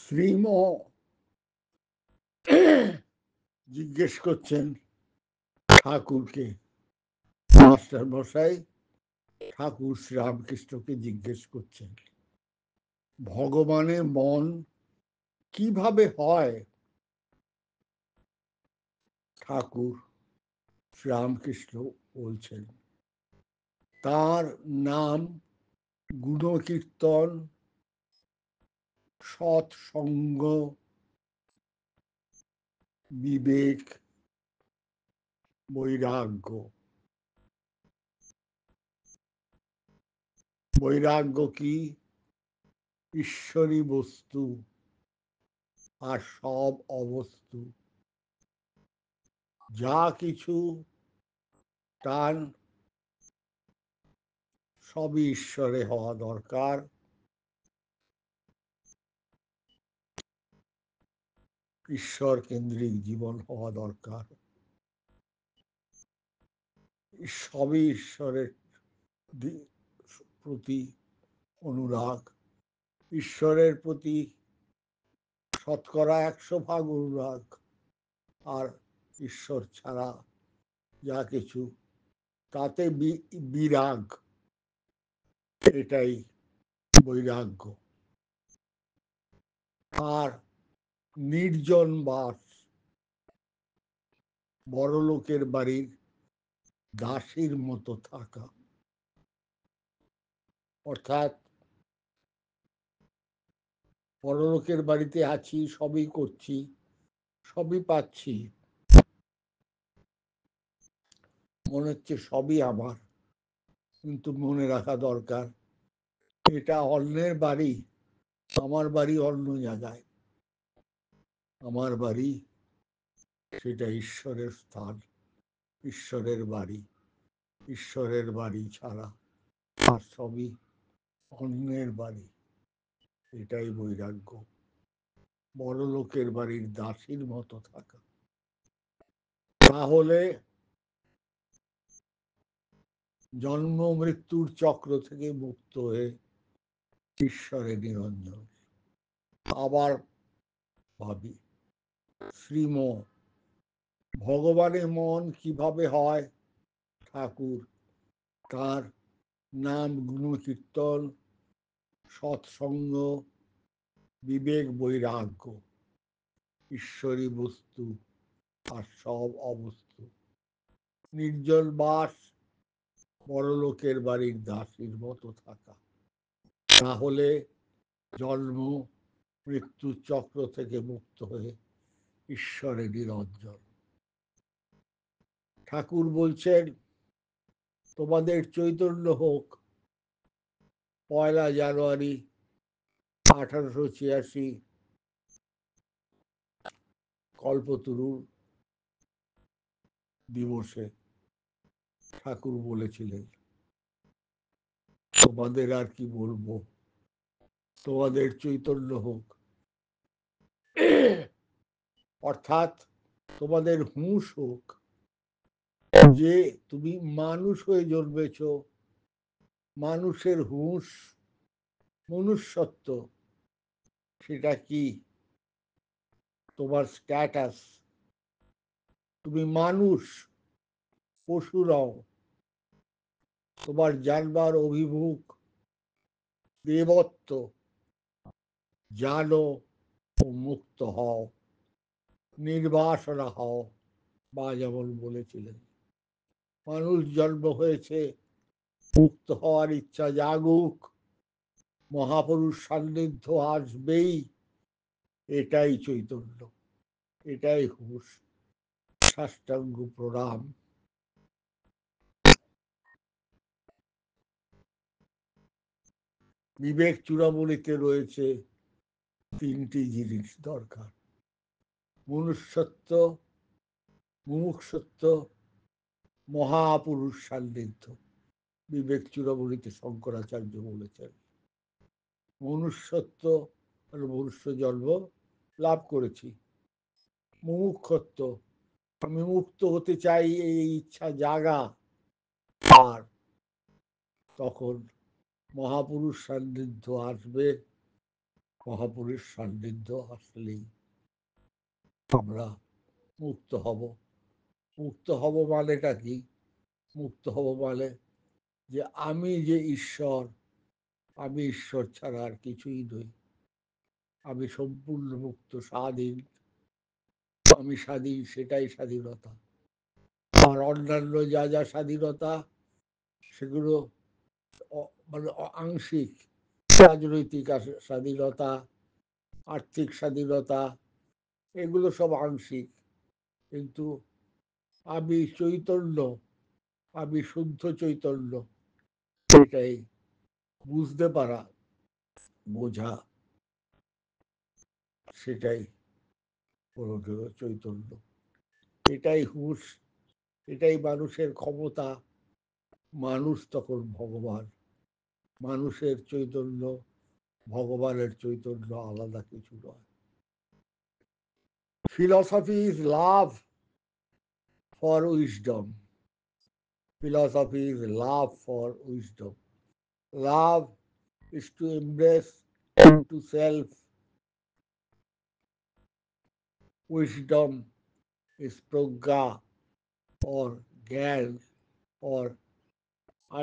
শ্রীম জিজ্ঞেস করছেন ঠাকুরকে, মাস্টার মশাই ঠাকুর শ্রীরামকৃষ্ণকে জিজ্ঞেস করছেন, ভগবানের মন কিভাবে হয়? ঠাকুর শ্রীরামকৃষ্ণ বলছেন, তার নাম, গুণকীর্তন, সৎসঙ্গ, বিবেক, বৈরাগ্য। বৈরাগ্য কি? ঈশ্বরী বস্তু আর সব অবস্তু, যা কিছু তার সবই ঈশ্বরে হওয়া দরকার। ঈশ্বর কেন্দ্রিক জীবন হওয়া দরকার। সবই ঈশ্বরের প্রতি অনুরাগ, ঈশ্বরের প্রতি 100% অনুরাগ, আর ঈশ্বর ছাড়া যা কিছু তাতে বিরাগ, এটাই বৈরাগ্য। আর নির্জন বাস, বড়লোকের বাড়ির দাসীর মতো থাকা, অর্থাৎ বড়লোকের বাড়িতে আছি, সবই করছি, সবই পাচ্ছি, মনে হচ্ছে সবই আমার, কিন্তু মনে রাখা দরকার এটা অন্যের বাড়ি, আমার বাড়ি অন্য জায়গায়। আমার বাড়ি সেটা ঈশ্বরের স্থান, ঈশ্বরের বাড়ি। ঈশ্বরের বাড়ি ছাড়া আর সবই অন্যের বাড়ি, এটাই বৈরাগ্য। বড় লোকের বাড়ির দাসীর মতো থাকা। তাহলে জন্ম মৃত্যুর চক্র থেকে মুক্ত হয়ে ঈশ্বরে নিরঞ্জন। আবার ভাবি, শ্রীম ভগবানের মন কিভাবে হয়? ঠাকুর তার নাম, গুণকীর্তন, সৎসঙ্গ, বিবেক, বৈরাগ্য, ঈশ্বরী বস্তু আর সব অবস্তু, নির্জন বাস, বড়লোকের বাড়ির দাসীর মতো থাকা। তাহলে জন্ম মৃত্যুর চক্র থেকে মুক্ত হয়ে ঈশ্বরে নিরঞ্জন। ঠাকুর বলছেন, তোমাদের চৈতন্য হোক 1 জানুয়ারি 1886 কল্পতরু দিবসে ঠাকুর বলেছিলেন, তোমাদের আর কি বলবো, তোমাদের চৈতন্য হোক। অর্থাৎ তোমাদের হুঁশ হোক যে তুমি মানুষ হয়ে জন্মেছ, মানুষের হুঁশ, মনুষ্যত্ব, সেটা কি তোমার স্ট্যাটাস। তুমি মানুষ, পশু নও। তোমার জানবার অভিমুখ দেবত্ব, জানো ও মুক্ত হও, নির্বাসনা হও। বা যেমন বলেছিলেন, মানুষ জন্ম হয়েছে, মুক্ত হওয়ার ইচ্ছা জাগুক, মহাপুরুষ সান্নিধ্য আসবেই, এটাই চৈতন্য, এটাই হুঁশ। সাষ্টাঙ্গ প্রণাম। বিবেক চূড়ামণিতে রয়েছে 3টি জিনিস দরকার: মনুষ্যত্ব, মুমুক্ষুত্ব, মহাপুরুষ সান্নিধ্য। বিবেক চূড়ামণিতে শঙ্করাচার্য বলেছেন, মনুষ্যত্ব, মনুষ্য জন্ম লাভ করেছি। মুমুক্ষুত্ব, আমি মুক্ত হতে চাই, এই ইচ্ছা জাগা। আর তখন মহাপুরুষ সান্নিধ্য আসবে, মহাপুরুষ সান্নিধ্য আসলেই আমরা মুক্ত হব। মুক্ত হব মানেটা কি? মুক্ত হব মানে যে আমি যে ঈশ্বর, আমি ঈশ্বর ছাড়া আর কিছুই নই। আমি সম্পূর্ণ মুক্ত, স্বাধীন। আমি স্বাধীন, সেটাই স্বাধীনতা। আর অন্যান্য যা যা স্বাধীনতা, সেগুলো মানে আংশিক। রাজনৈতিক স্বাধীনতা, আর্থিক স্বাধীনতা, এগুলো সব আংশিক। কিন্তু আমি চৈতন্য, আমি শুদ্ধ চৈতন্য, এটাই বুঝতে পারা, বোঝা, সেটাই হলো চৈতন্য। এটাই হুঁশ, এটাই মানুষের ক্ষমতা। মানুষ তখন ভগবান। মানুষের চৈতন্য, ভগবানের চৈতন্য আলাদা কিছু নয়। Philosophy is love for wisdom. Philosophy is love for wisdom. Love is to embrace into self. Wisdom is pragya or gyan or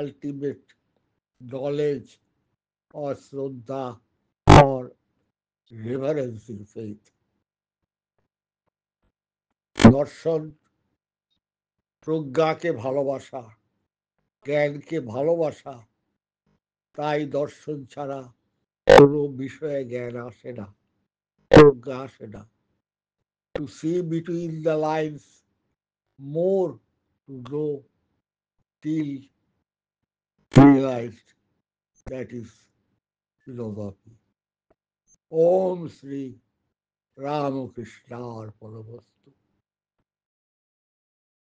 ultimate knowledge or shraddha or reverencing faith. দর্শন প্রজ্ঞাকে ভালোবাসা, জ্ঞানকে ভালোবাসা। তাই দর্শন ছাড়া কোনো বিষয়ে জ্ঞান আসে না, প্রজ্ঞা আসে না। To see between the lines, more to know till realized, that is philosophy. Om Sri Ramakrishna Arpanamastu.